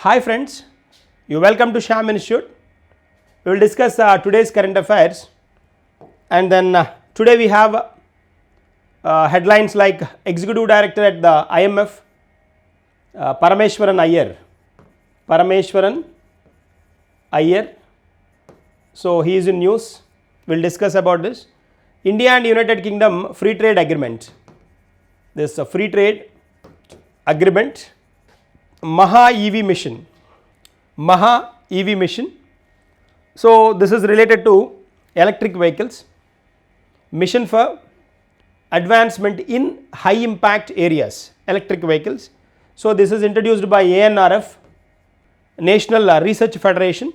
Hi friends, you welcome to Shyam Institute. We will discuss today's current affairs, and then today we have headlines like Executive Director at the IMF, Parameswaran Iyer. So he is in news. We will discuss about this. India and United Kingdom free trade agreement. This free trade agreement. Maha EV mission. So this is related to electric vehicles. Mission for advancement in high impact areas, electric vehicles. So this is introduced by ANRF, National Research Federation,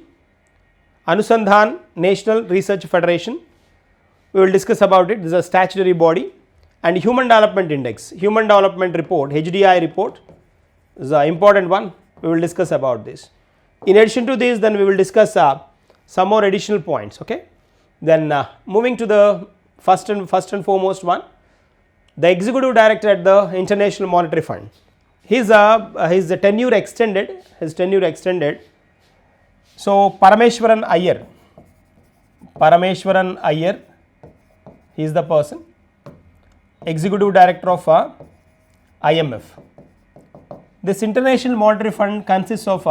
Anusandhan National Research Federation. We will discuss about it. This is a statutory body. And Human Development Index, Human Development Report, HDI report is an important one. We will discuss about this. In addition to this, then we will discuss some more additional points. Okay. Then moving to the first and foremost one, the Executive Director at the International Monetary Fund. His tenure extended. So Parameswaran Iyer, he is the person, Executive Director of IMF. This International Monetary Fund consists of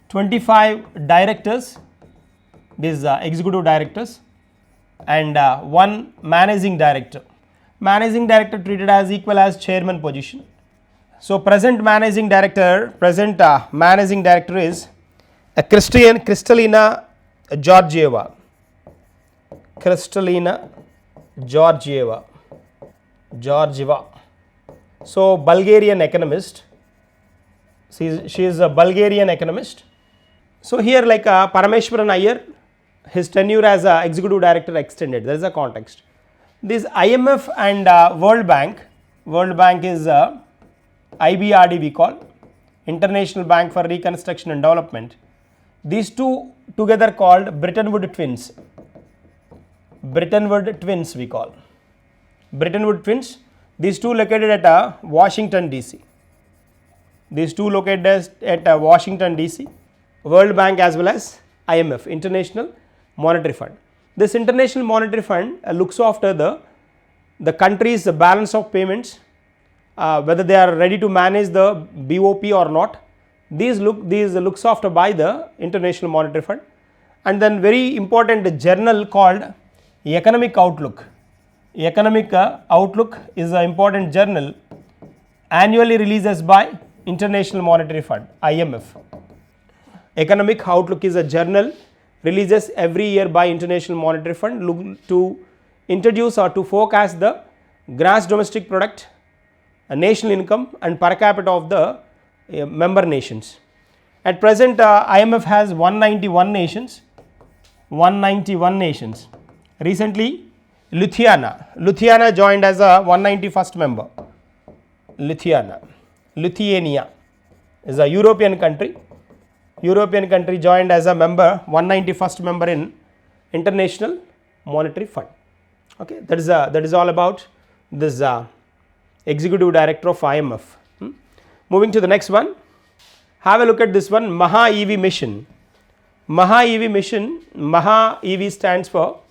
25 directors, these executive directors, and one managing director. Managing director treated as equal as chairman position. So present managing director is Kristalina Georgieva. So Bulgarian economist. She is a Bulgarian economist. So here like Parameswaran Iyer, his tenure as executive director extended. There is a context. This IMF and World Bank is IBRD we call, International Bank for Reconstruction and Development. These two together called Bretton Woods twins we call. Bretton Woods twins, these two located at Washington DC. World Bank as well as IMF, International Monetary Fund. This International Monetary Fund looks after the country's balance of payments, whether they are ready to manage the BOP or not. These looks after by the International Monetary Fund. And then very important journal called Economic Outlook. Economic Outlook is an important journal annually releases by International Monetary Fund, IMF. Economic Outlook is a journal releases every year by International Monetary Fund to introduce or to forecast the gross domestic product, national income and per capita of the member nations. At present IMF has 191 nations. Recently Lithuania joined as a 191st member. Lithuania is a European country joined as a member, 191st member in International Monetary Fund. Okay, that is all about this Executive Director of IMF. Moving to the next one, have a look at this one, Maha EV mission. Maha EV stands for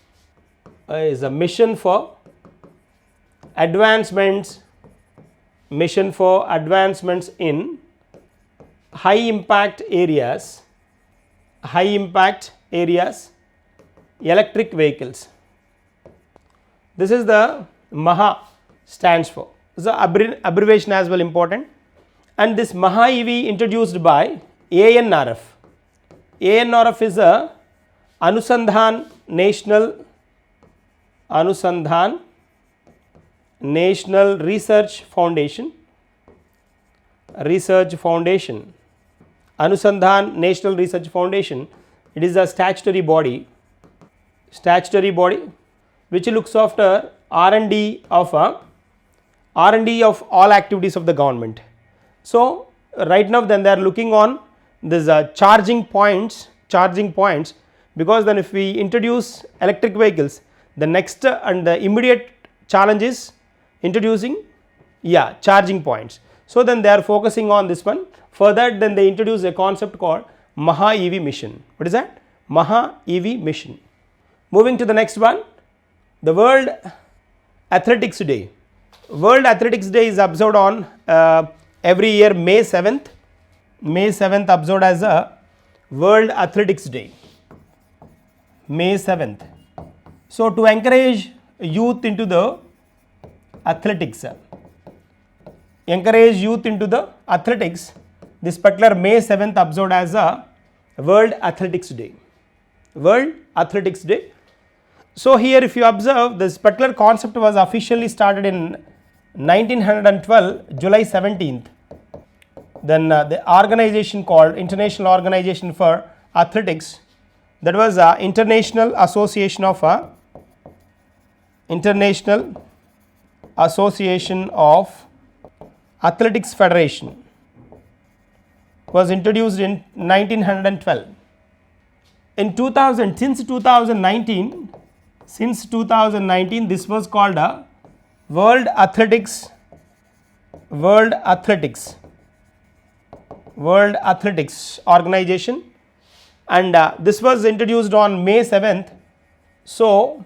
is a mission for advancements in high impact areas, electric vehicles. This is the Maha stands for. This is the abbreviation as well important. And this Maha EV introduced by ANRF. ANRF is a Anusandhan National Research Foundation. Anusandhan National Research Foundation. It is a statutory body which looks after R&D of all activities of the government. So right now then they are looking on this charging points, because then if we introduce electric vehicles, the next and the immediate challenge is introducing charging points. So then they are focusing on this one. For that, then they introduce a concept called Maha EV mission. What is that? Maha EV mission. Moving to the next one, the World Athletics Day. World Athletics Day is observed on every year May 7th. May 7th observed as a World Athletics Day. May 7th. So to encourage youth into the athletics, this particular May 7th observed as a World Athletics Day. World Athletics Day. So here if you observe, this particular concept was officially started in 1912 July 17th. Then the organization called International Organization for Athletics, that was International Association of Athletics Federation, was introduced in 1912. In 2000, since 2019, this was called a World Athletics Organization, and this was introduced on May 7th. So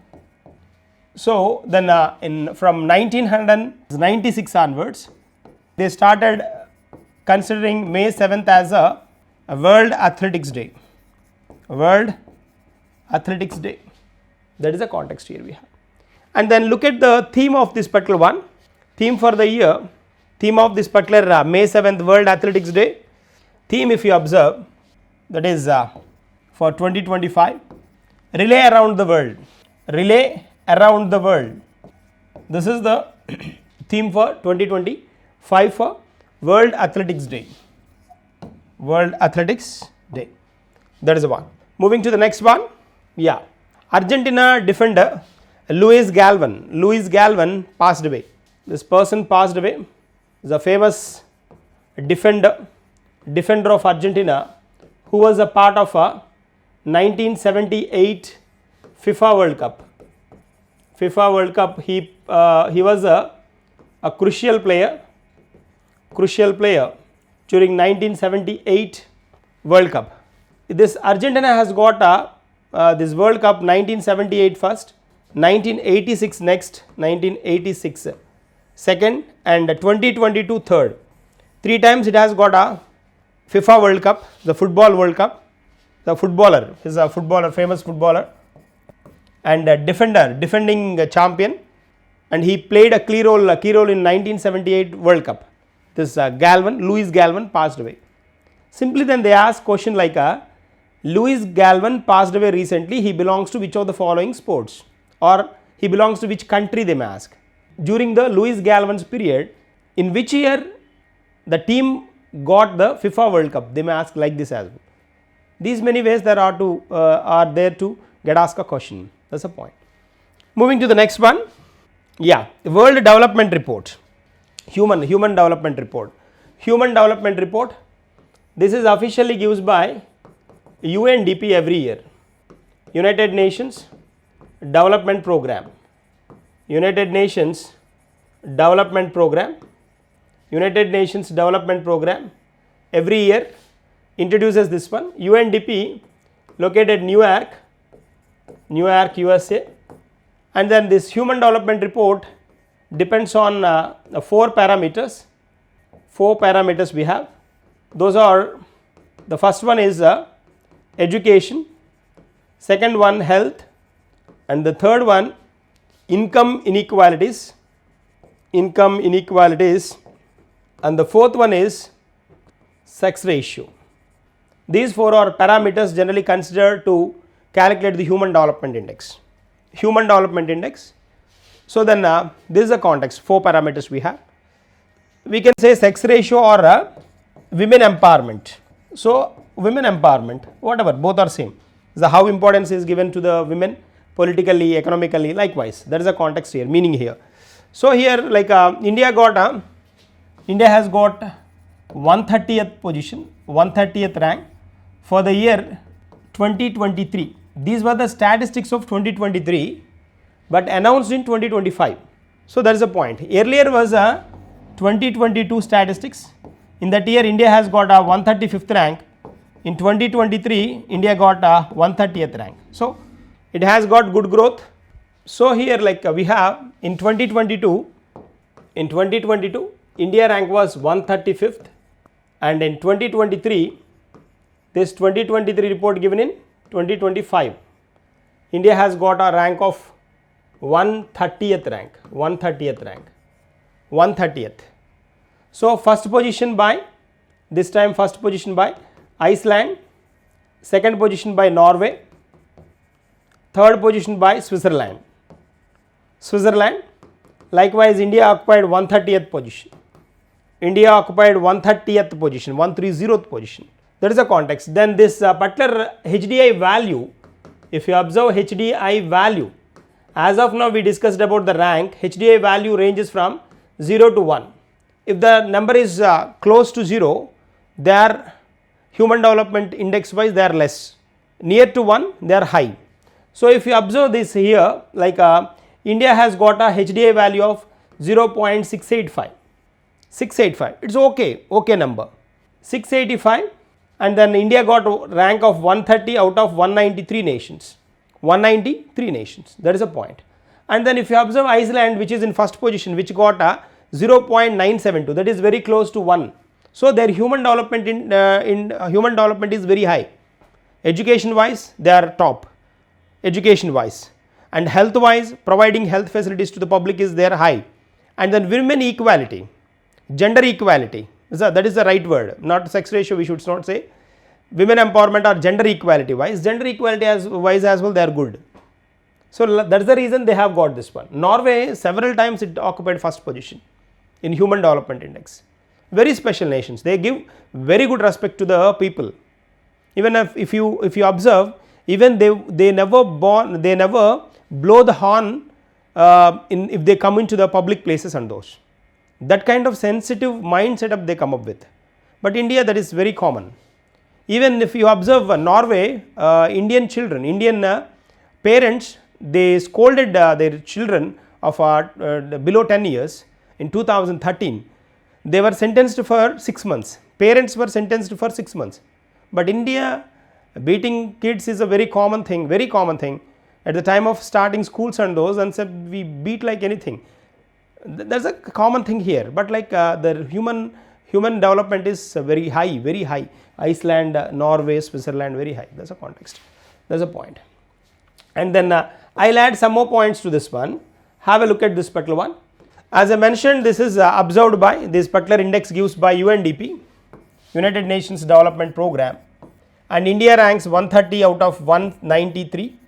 then from 1996 onwards, they started considering May 7th as a World Athletics Day. World Athletics Day. That is the context here we have. And then look at the theme of this particular one. Theme for the year, theme of this particular May 7th World Athletics Day. Theme, if you observe, that is for 2025, relay around the world. Relay around the world. This is the theme for 2025 for World Athletics Day. World Athletics Day. That is the one. Moving to the next one. Yeah. Argentina defender Luis Galvan passed away. This person passed away. Is a famous defender of Argentina, who was a part of a 1978 FIFA World Cup. He was a crucial player during 1978 World Cup. This Argentina has got this World Cup 1978 first, 1986 next, 1986 second, and 2022 third. 3 times it has got a FIFA World Cup, the Football World Cup. The footballer is a footballer, famous footballer, and a defending champion, and he played a key role in 1978 World Cup. This Luis Galvan passed away. Simply then they ask question like Luis Galvan passed away recently, he belongs to which of the following sports, or he belongs to which country, they may ask. During the Luis Galvan's period, in which year the team got the FIFA World Cup, they may ask like this as well. These many ways there are there to get asked a question. That's the point. Moving to the next one. Yeah, World Development Report. Human Development Report. Human Development Report. This is officially given by UNDP every year. United Nations Development Program. United Nations Development Program. United Nations Development Program every year introduces this one. UNDP located New York, USA, and then this Human Development Report depends on 4 parameters. 4 parameters we have. Those are, the first one is education, second one health, and the third one income inequalities, and the fourth one is sex ratio. These 4 are parameters generally considered to calculate the Human Development Index. So then this is the context, 4 parameters we have. We can say sex ratio or women empowerment. So women empowerment, whatever, both are same. The how importance is given to the women politically, economically, likewise. That is the context here, meaning here. So here like India has got 130th position, 130th rank for the year 2023. These were the statistics of 2023, but announced in 2025. So that is the point. Earlier was 2022 statistics. In that year India has got a 135th rank. In 2023 India got a 130th rank. So it has got good growth. So here like we have in 2022 India rank was 135th, and in 2023 this 2023 report given in 2025 India has got a rank of 130th rank. So first position by Iceland, second position by Norway, third position by Switzerland. Likewise India occupied 130th position. 130th position. That is the context. Then this particular HDI value, if you observe HDI value, as of now we discussed about the rank. HDI value ranges from 0 to 1. If the number is close to 0, they are human development index wise they are less. Near to 1 they are high. So if you observe this here, like India has got a HDI value of 0.685. It's okay number. 685, and then India got rank of 130 out of 193 nations. That is a point. And then if you observe Iceland, which is in first position, which got a 0.972, that is very close to 1. So their human development human development is very high. Education wise they are top, education wise, and health wise providing health facilities to the public is there high. And then women equality, gender equality, that is the right word, not sex ratio, we should not say. Women empowerment or gender equality wise as well they are good. So that is the reason they have got this one. Norway several times it occupied first position in human development index. Very special nations, they give very good respect to the people. Even if you observe, even they never blow the horn if they come into the public places and those. That kind of sensitive mind setup they come up with. But India, that is very common. Even if you observe Norway, Indian parents, they scolded their children of below 10 years in 2013. They were sentenced for 6 months. Parents were sentenced for 6 months. But India, beating kids is a very common thing. At the time of starting schools and those, and said we beat like anything. There's a common thing here. But like the human development is very high. Iceland, Norway, Switzerland, very high. That's a context. That's a point. And then I'll add some more points to this one. Have a look at this particular one. As I mentioned, this is observed by this particular index gives by UNDP, United Nations Development Program, and India ranks 130 out of 193.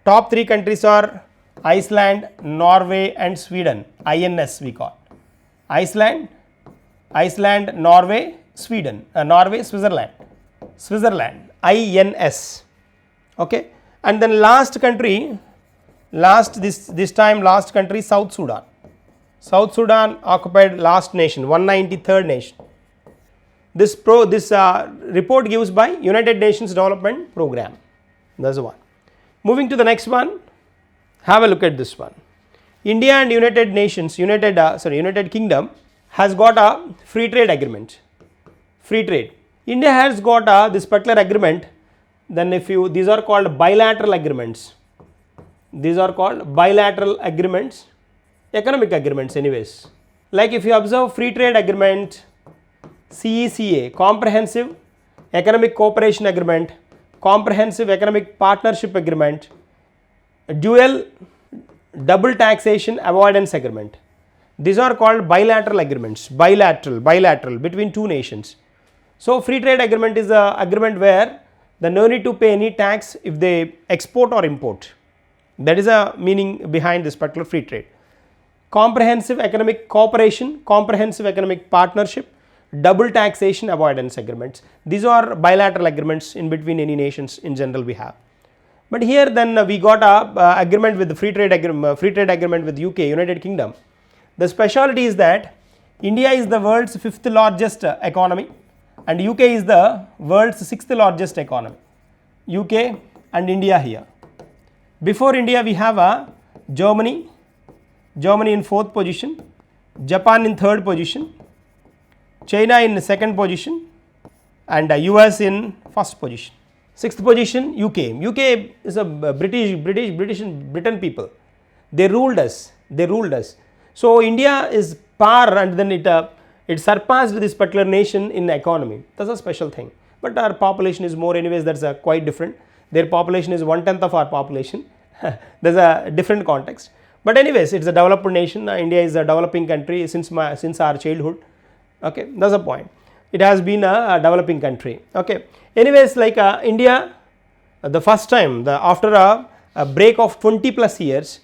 Top 3 countries are Iceland, Norway and Sweden. INS we call. Iceland, Norway, Sweden, Switzerland, INS. Okay, and then last country, this time last country, South Sudan. South Sudan occupied last nation, 193rd nation. This report gives by United Nations Development Program. That's the one. Moving to the next one, have a look at this one. India and United Kingdom has got a free trade agreement. India has got this particular agreement. Then these are called bilateral agreements. Economic agreements anyways. Like if you observe free trade agreement, CECA, Comprehensive Economic Cooperation Agreement, Comprehensive Economic Partnership Agreement, Double Taxation Avoidance Agreement. These are called bilateral agreements, bilateral between two nations. So free trade agreement is an agreement where the no need to pay any tax if they export or import. That is a meaning behind this particular free trade. Comprehensive Economic Cooperation, Comprehensive Economic Partnership, Double Taxation Avoidance Agreements. These are bilateral agreements in between any nations in general we have. But here then we got a agreement with the free trade agreement with UK, United Kingdom. The specialty is that India is the world's 5th largest economy and UK is the world's 6th largest economy. UK and India here. Before India we have a Germany in 4th position, Japan in third position, China in second position, and US in first position. Sixth position UK. UK is a Britain people. They ruled us. So India is par, and then it surpassed this particular nation in economy. That's a special thing. But our population is more, anyways. That's quite different. Their population is 1/10 of our population. There's a different context. But anyways, it's a developed nation. India is a developing country since our childhood. Okay, that's the point. It has been a developing country. Okay. Anyways, like India, the first time after a break of 20 plus years,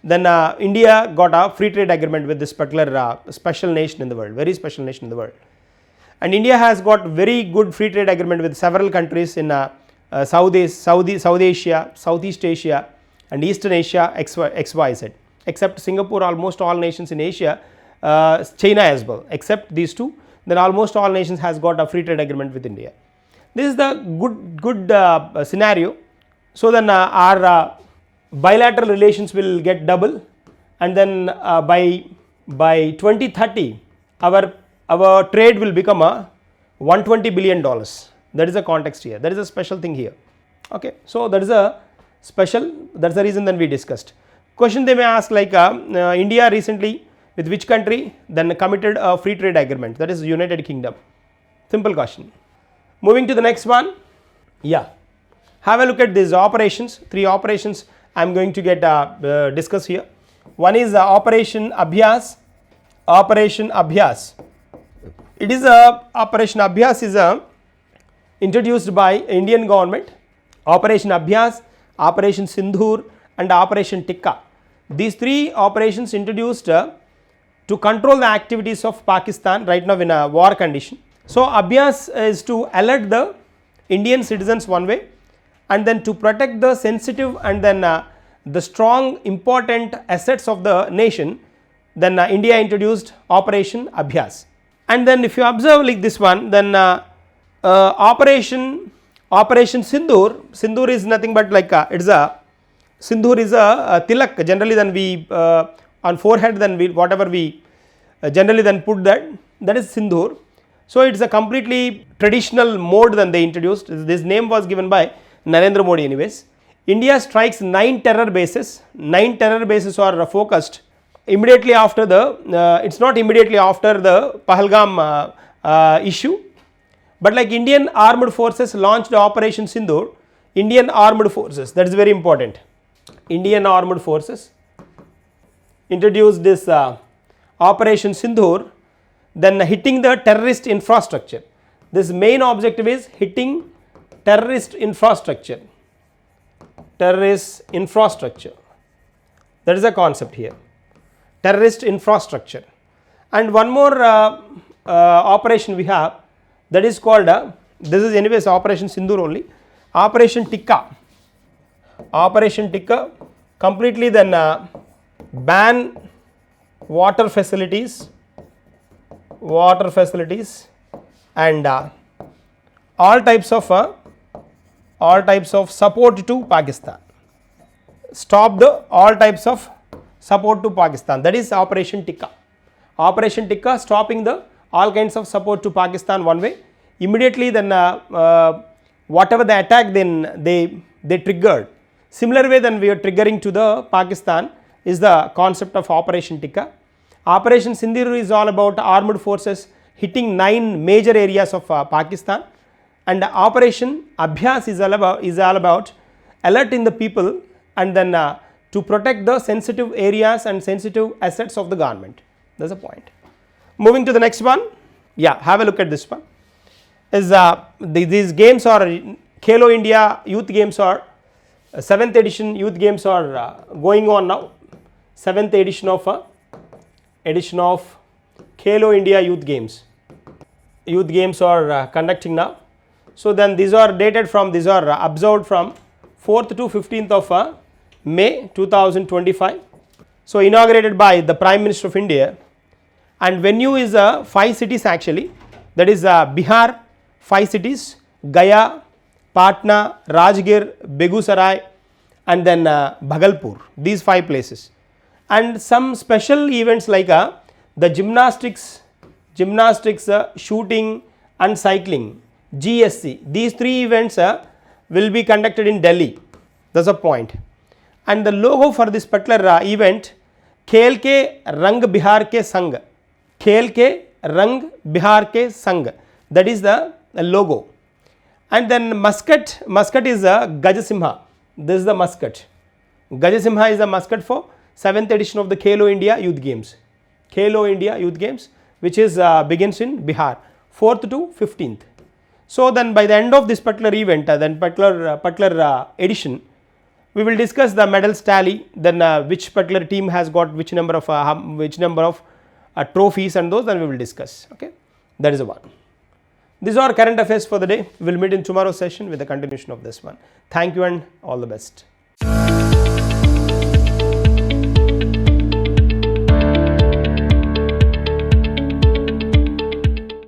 then India got a free trade agreement with this particular special nation in the world, very special nation in the world. And India has got very good free trade agreement with several countries in South Asia, Southeast Asia, and Eastern Asia, XYZ, except Singapore. Almost all nations in Asia, China as well, except these two, then almost all nations has got a free trade agreement with India. This is the good scenario. So then our bilateral relations will get double, and then by 2030 our trade will become a $120 billion. That is the context here. That is a special thing here. Okay, so that is a special. That's the reason then we discussed. Question they may ask, like India recently with which country then committed a free trade agreement? That is United Kingdom. Simple question. Moving to the next one. Yeah, have a look at these operations. 3 operations I am going to get discuss here. One is Operation Abhyas. Operation Abhyas. It is Operation Abhyas is introduced by Indian government. Operation Abhyas, Operation Sindhur, and Operation Tikka. These 3 operations introduced to control the activities of Pakistan right now in a war condition. So Abhyas is to alert the Indian citizens one way, and then to protect the sensitive and then the strong important assets of the nation. Then India introduced Operation Abhyas. And then if you observe like this one, then Operation Sindhur is nothing but like it's a Sindhur is a tilak. Generally then we on forehead, then we whatever we generally then put that is Sindhur. So it's a completely traditional mode then they introduced. This name was given by Narendra Modi anyways. India strikes 9 terror bases. 9 terror bases are focused immediately after it's not immediately after the Pahalgam issue, but like Indian armed forces launched Operation Sindhur. Indian armed forces, that is very important. Indian armed forces introduced this Operation Sindhur, then hitting the terrorist infrastructure. This main objective is hitting terrorist infrastructure. Terrorist infrastructure. That is a concept here. Terrorist infrastructure. And one more operation we have, that is called this is anyways Operation Sindhur only. Operation Tikka. Operation Tikka completely then ban water facilities and all types of support to Pakistan. Stop the all types of support to Pakistan. That is Operation Tikka. Operation Tikka stopping the all kinds of support to Pakistan one way. Immediately then whatever the attack then they triggered. Similar way then we are triggering to the Pakistan is the concept of Operation Tikka. Operation Sindhur is all about armed forces hitting 9 major areas of Pakistan, and Operation Abhyas is all about alerting the people and then to protect the sensitive areas and sensitive assets of the government. That's the point. Moving to the next one. Yeah, have a look at this one. Is these games are Khelo India Youth Games are 7th edition youth games are going on now. 7th edition of Khelo India Youth Games. Youth games are conducting now. So then these are dated from, these are observed from 4th to 15th of May 2025. So inaugurated by the Prime Minister of India, and venue is 5 cities actually, that is Bihar, 5 cities, Gaya, Patna, Rajgir, Begusarai, and then Bhagalpur, these 5 places. And some special events like The gymnastics, shooting and cycling, GSC, these 3 events will be conducted in Delhi. That's a point. And the logo for this particular event, Khel ke Rang Bihar ke Sang, Khel ke Rang Bihar ke Sang, that is the logo. And then mascot is a Gajasimha. This is the mascot. Gajasimha is the mascot for 7th edition of the Khelo India Youth Games. Khelo India Youth Games, which is begins in Bihar, 4th to 15th. So then by the end of this particular event, particular edition, we will discuss the medals tally, then which particular team has got which number of trophies and those, then we will discuss. Okay, that is the one. These are current affairs for the day. We will meet in tomorrow's session with the continuation of this one. Thank you and all the best.